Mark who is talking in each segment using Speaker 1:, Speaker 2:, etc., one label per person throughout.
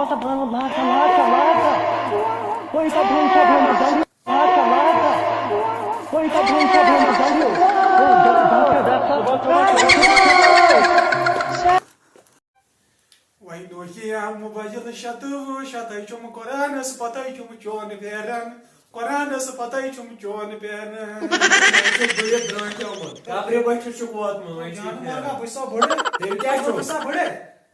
Speaker 1: Laata, mano, laata. Oi, tá bom, Daniel. Laata. Oi, tá bom, Daniel.
Speaker 2: Wai dohi am bajil shatai chum Quran spatai chum chon beran Quran spatai chum chon beran
Speaker 3: बड़े द्राण क्या मत काबरे बैठ चुकवात में वही
Speaker 2: जान
Speaker 3: चीज
Speaker 2: मारगा
Speaker 3: है
Speaker 2: पैसा बड़े
Speaker 3: तेरे क्या चो
Speaker 2: पैसा बड़े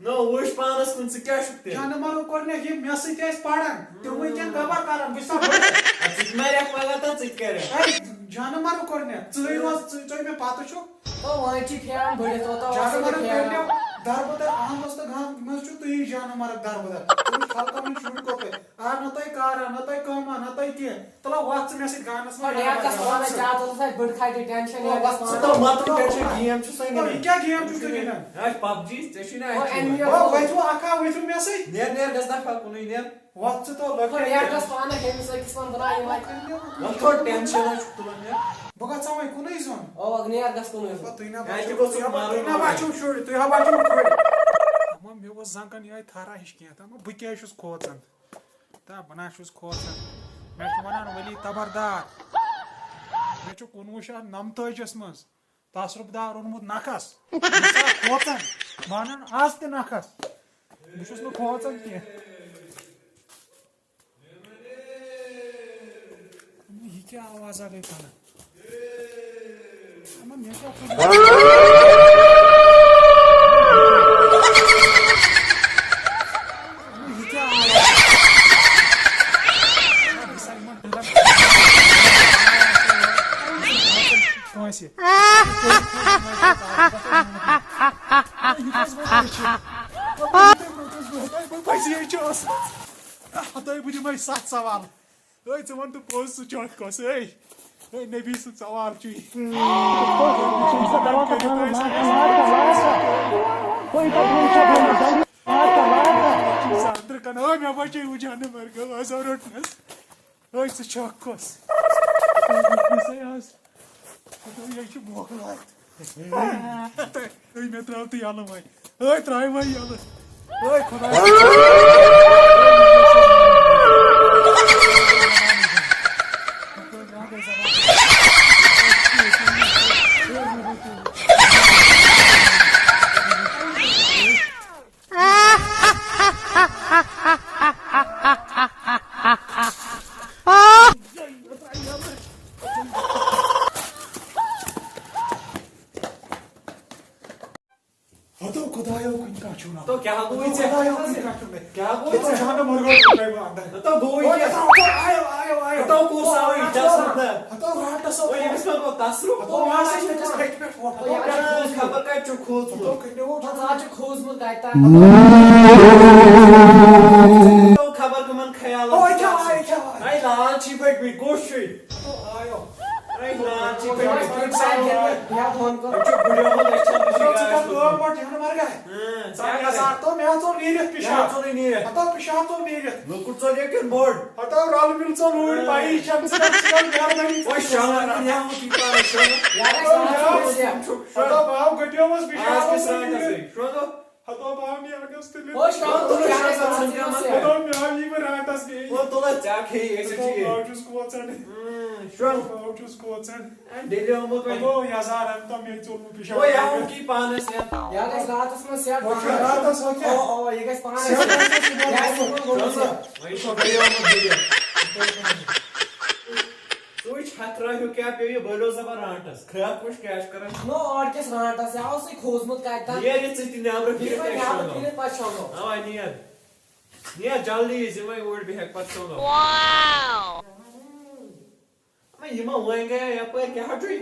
Speaker 3: ना वोश पानस कुन से क्या शुक्ते
Speaker 2: जान मारो करने ये मेसे तेज पाड़न तो मैं क्या गबर करन पैसा बड़े
Speaker 3: चित मारे पगा ता चित करे
Speaker 2: अरे जान मारो करने चई रोज चई में पातो छो
Speaker 4: तो वही ची फेम बड़े तो
Speaker 2: जान मारो करने दारबदर आम दोस्त गाम में छु तो ही जान मारो दारबदर तुम खालका में शूट करते आ नतई कार नतई कम नतई के तला वाच में से गानस
Speaker 4: और यार का सवाल है चाह तो साइड बड़ खाई के टेंशन यार बस
Speaker 3: तो मत टेंशन गेम छु संग
Speaker 2: तो क्या गेम छु गेना
Speaker 3: आज पबजी स्टेशन
Speaker 4: और
Speaker 3: है
Speaker 4: एनवी
Speaker 2: ओ वही तो आका वही तो मेसे
Speaker 3: नेर गस्ता फा कुनै नेर
Speaker 2: वाच तो
Speaker 4: और
Speaker 2: लगे
Speaker 4: यार का सवाल है हेम से किस वन बनाई माइक
Speaker 3: न तो टेंशन छु तो नेर
Speaker 2: बगा समय कुनै जोन
Speaker 4: ओ अग्नि यार गस को नहीं
Speaker 2: तुई ना
Speaker 3: आज को सु मारो
Speaker 2: तुई ना बाचू छोड़ तुई हा बाचू छोड़ हम मे was zankan याय थारा हिश किया था मैं बके छुस खोचन ता बना छुस खोचन मैं छु वनान वली तबरदार मैं छु कुनवुशा नमतजस मस तासरुबदार ओनमुत नखस खोचन मानन आज ते नखस मैं छुस न खोचन के ये क्या आवाज आ गई था हम मैं क्या Hata ibu dimai sat sawal. Oi, cuman tu pos tu cok kos, oi. Oi, nebi su sawal cuy.
Speaker 1: Oi, tá bom, Daniel.
Speaker 2: Sandra kan, oi, me abaixo e o jane merga, mas a rotnas. Oi, su cok kos. Isso aí, as. Então ia te boca lá. Oi, me trau tu yala mai. Oi, trai mai yala. Oi,
Speaker 3: तो क्या गोई से क्या गोई से
Speaker 2: जाना मरगा अंदर
Speaker 3: तो गोई के
Speaker 2: आयो
Speaker 3: तो को साव इजाजत सकता
Speaker 2: तो रात सो
Speaker 3: ओए इसमें को तासरु
Speaker 2: तो वहां से किस कट पे फोड़
Speaker 3: तो यार खबर का चो खोज
Speaker 2: तो कने वो
Speaker 4: तो आज खोज मत गायता
Speaker 3: तो खबर को मन ख्याल
Speaker 2: ओए क्या
Speaker 3: आई लाल चिपट भी गोशी
Speaker 2: तो आयो
Speaker 3: आई लाल
Speaker 4: तो
Speaker 3: चिपट
Speaker 4: साइड या फोन को
Speaker 3: चो बुढ़िया हो अच्छा
Speaker 2: तो मर जान मर गए सारा सार तो मैं तो नीरत पिशा
Speaker 3: तो नहीं है
Speaker 2: तो पिशा तो नीरत
Speaker 3: लोकुट तो लेकिन बोर्ड
Speaker 2: तो राल मिल तो लोड पाई शम्स का यार नहीं
Speaker 3: ओए शाम या हो की पार शाम
Speaker 4: यार
Speaker 2: तो बाव गटियो मस पिशा
Speaker 3: आज के
Speaker 2: तो
Speaker 3: साथ से सुनो
Speaker 2: तो बाव नहीं अगस्त ले
Speaker 4: ओ शाम तो यार
Speaker 2: तो मैं आई में रातस गई
Speaker 3: वो तो ला जाके ऐसे
Speaker 2: तो
Speaker 3: चीज
Speaker 2: बाव उसको वचन
Speaker 3: शुन
Speaker 2: बाव उसको वचन
Speaker 3: डेली हम तो
Speaker 2: तो यार हम तो मैं चोल पिशा
Speaker 3: ओ या हो की पानस या
Speaker 4: यार इस रात में सेट
Speaker 2: रातस हो क्या
Speaker 4: ओ ये गाइस पाना यार
Speaker 3: वही तो गयो हम दिया तो इस खतरा हो क्या पे ये बोलो जबर रांटस खराब कुछ कैश करन
Speaker 4: नो और किस राटा से आओ से खोज मत गायता
Speaker 3: ये चिति नाम
Speaker 4: फिर
Speaker 3: रखी
Speaker 4: मैं यार फिर पछानो
Speaker 3: हां निया जल्दी जिमे वर्ड भी हैक पछो वाओ मैं यमा वेंगे या पर क्या हटुई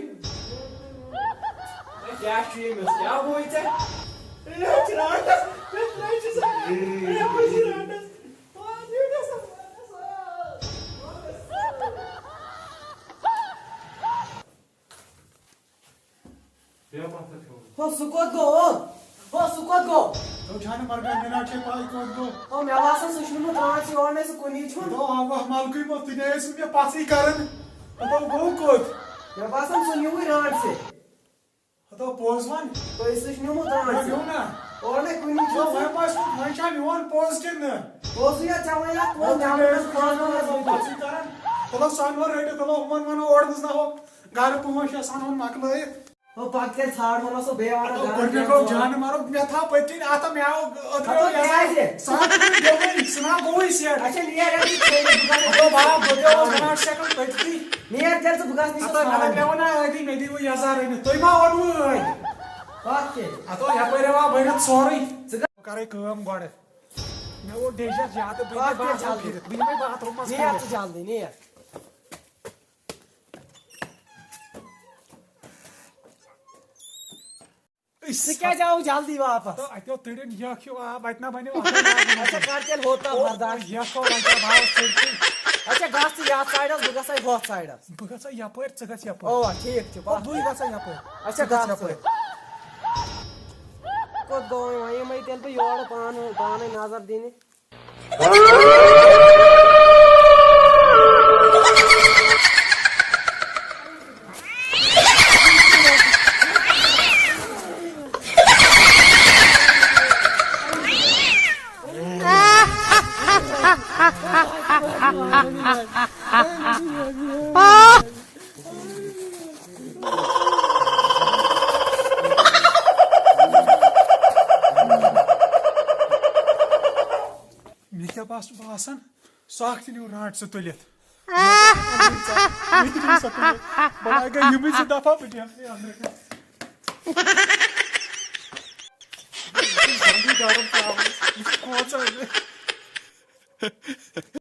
Speaker 3: मैं क्या छी में क्या होई छे ले राटस मैं राटस ये कोई राटस
Speaker 4: हो सुकोत गो
Speaker 2: तो जान मर गए मेरा के पाई को दो
Speaker 4: ओ मैं वासा सुष्णु त्राण से और ने से कोनी छु
Speaker 2: तो हम माल कोई मत ने सुनिए पासी कारण तो वो कोत
Speaker 4: मैं वासा सुनियो ही राण से
Speaker 2: तो पोजमान
Speaker 4: तो इस सुष्णु त्राण से
Speaker 2: क्यों ना
Speaker 4: और ने कोनी छु
Speaker 2: तो मैं पास मैं चाह वन पोज के ना
Speaker 4: ओसु या चावल या कोई नाम खाना
Speaker 2: तुलो सानवर रेडी तुलो मन मनो और ना हो गार पहुंच आसान हो मकल
Speaker 4: ओ पाके छाड़ मनो सो बेवाना
Speaker 2: गोरने को जान मारो मैं था पतिन आता मैं आओ
Speaker 4: तो क्या है
Speaker 2: साथ में गोवे सुना गोवे सेट
Speaker 4: अच्छा नियर है कि
Speaker 2: तो बाप बड़ो बना सेकंड पति
Speaker 4: नियर चल तो बुगास नहीं
Speaker 2: आता मला लेवना आदि मेदी वो याजार है तोय मा ओडू
Speaker 4: पाके
Speaker 2: आता या पेरेवा बैरत सॉरी करे काम गड मैं वो डेजा जाते बिना बात चल बिना में बात रूम में
Speaker 4: नियर तो जल्दी नियर इससे क्या जाओ जल्दी वापस
Speaker 2: तो आतो तिडन या क्यों आ बैठना बने
Speaker 4: अच्छा कार्टेल होता बर्दाश्त
Speaker 2: या को वाला भाव से
Speaker 4: अच्छा गास या साइड बुगास हो साइड
Speaker 2: बगसा या पर चगस या
Speaker 4: ओ
Speaker 2: पर
Speaker 4: ठीक छ
Speaker 2: ओ दुई गसा या पर
Speaker 4: अच्छा गास को दो वही मैं तेल पे योड़ पान नजर देने
Speaker 2: क्या बासन साख न्यू राट से तुलित बड़ा गई यमी से दफा बिटिया अंदर